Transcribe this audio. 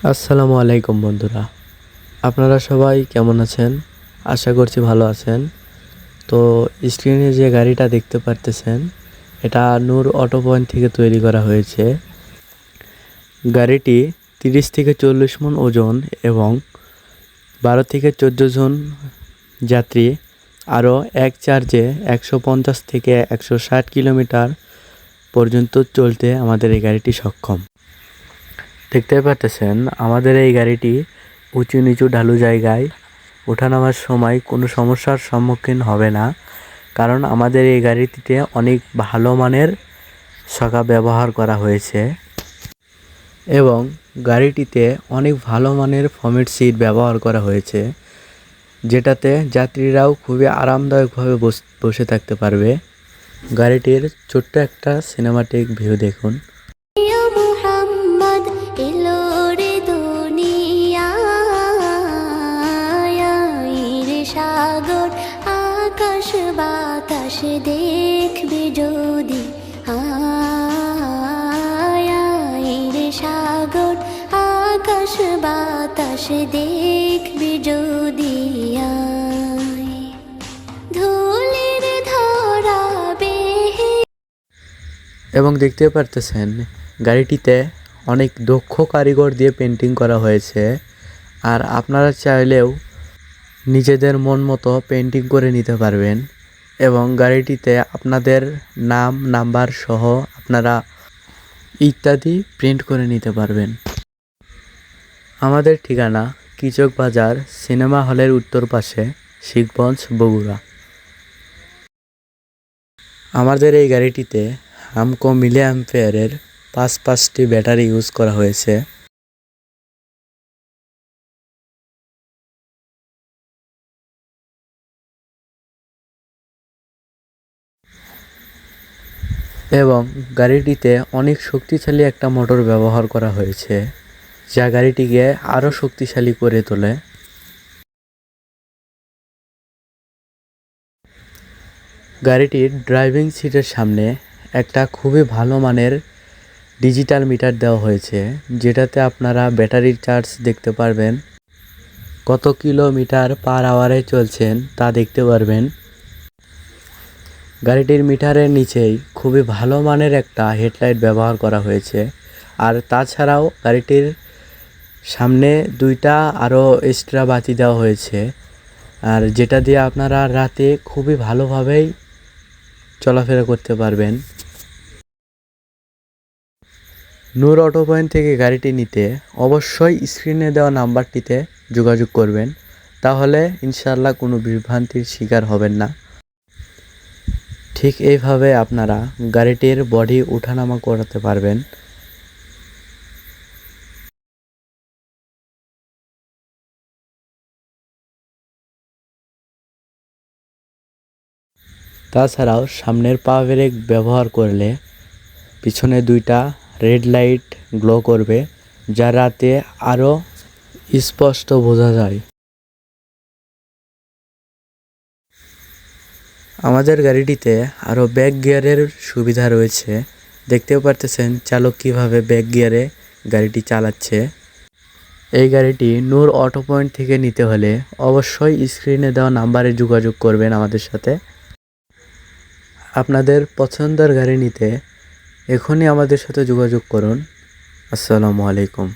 আসসালামু আলাইকুম বন্ধুরা, আপনারা সবাই কেমন আছেন? আশা করছি ভালো আছেন। তো স্ক্রিনে যে গাড়িটা দেখতে পারতেছেন, এটা নূর অটো পয়েন্ট থেকে তৈরি করা হয়েছে। গাড়িটি 30 থেকে 40 মণ ওজন এবং 12 থেকে 14 জন যাত্রী আরও এক চার্জে 150 থেকে 160 কিলোমিটার পর্যন্ত চলতে আমাদের এই গাড়িটি সক্ষম। দেখতে পারতেছেন আমাদের এই গাড়িটি উঁচু নিচু ঢালু জায়গায় ওঠানামার সময় কোনো সমস্যার সম্মুখীন হবে না, কারণ আমাদের এই গাড়িটিতে অনেক ভালো মানের চাকা ব্যবহার করা হয়েছে এবং গাড়িটিতে অনেক ভালো মানের ফমেট সিট ব্যবহার করা হয়েছে, যেটাতে যাত্রীরাও খুবই আরামদায়কভাবে বসে থাকতে পারবে। গাড়িটির ছোট্ট একটা সিনেমাটিক ভিউ দেখুন। সাগর আকাশ বাতাস দেখবি যদি রে সাগর আকাশ বাতাস দেখবি যদি ধুলির ধরা বেহে। এবং দেখতে পারতেছেন গাড়িটিতে অনেক দক্ষ কারিগর দিয়ে পেন্টিং করা হয়েছে, আর আপনারা চাইলেও নিজেদের মন মতো পেন্টিং করে নিতে পারবেন এবং গাড়িটিতে আপনাদের নাম নাম্বার সহ আপনারা ইত্যাদি প্রিন্ট করে নিতে পারবেন। আমাদের ঠিকানা কীচক বাজার সিনেমা হলের উত্তর পাশে, শিখগঞ্জ, বগুড়া। আমাদের এই গাড়িটিতে হামকো মিলি অ্যাম্পিয়ারের 5টি ব্যাটারি ইউজ করা হয়েছে। এবং গাড়িটিতে অনেক শক্তিশালী একটা মোটর ব্যবহার করা হয়েছে, যা গাড়িটিকে আরও শক্তিশালী করে তোলে। গাড়িটির ড্রাইভিং সিটের সামনে একটা খুবই ভালো মানের ডিজিটাল মিটার দেওয়া হয়েছে, যেটাতে আপনারা ব্যাটারির চার্জ দেখতে পারবেন, কত কিলোমিটার পার আওয়ারে চলছেন তা দেখতে পারবেন। গাড়িটির মিটারের নিচেই খুবই ভালো মানের একটা হেডলাইট ব্যবহার করা হয়েছে, আর তাছাড়াও গাড়িটির সামনে 2টা আরও এক্সট্রা বাতি দেওয়া হয়েছে, আর যেটা দিয়ে আপনারা রাতে খুবই ভালোভাবেই চলাফেরা করতে পারবেন। নূর অটো পয়েন্ট থেকে গাড়িটি নিতে অবশ্যই স্ক্রিনে দেওয়া নাম্বারটিতে যোগাযোগ করবেন, তাহলে ইনশাআল্লাহ কোনো বিভ্রান্তির শিকার হবেন না। ঠিক এইভাবে আপনারা গাড়িটির বডি ওঠানামা করাতে পারবেন। তাছাড়াও সামনের পাওয়ার ব্রেক ব্যবহার করলে পিছনে 2টা রেড লাইট গ্লো করবে, যা রাতে আরও স্পষ্ট বোঝা যায়। আমাদের গাড়িটিতে আরও ব্যাক গিয়ারের সুবিধা রয়েছে। দেখতেও পারতেছেন চালক কীভাবে ব্যাক গিয়ারে গাড়িটি চালাচ্ছে। এই গাড়িটি নূর অটো পয়েন্ট থেকে নিতে হলে অবশ্যই স্ক্রিনে দেওয়া নাম্বারে যোগাযোগ করবেন আমাদের সাথে। আপনাদের পছন্দের গাড়ি নিতে এখনই আমাদের সাথে যোগাযোগ করুন। আসসালামু আলাইকুম।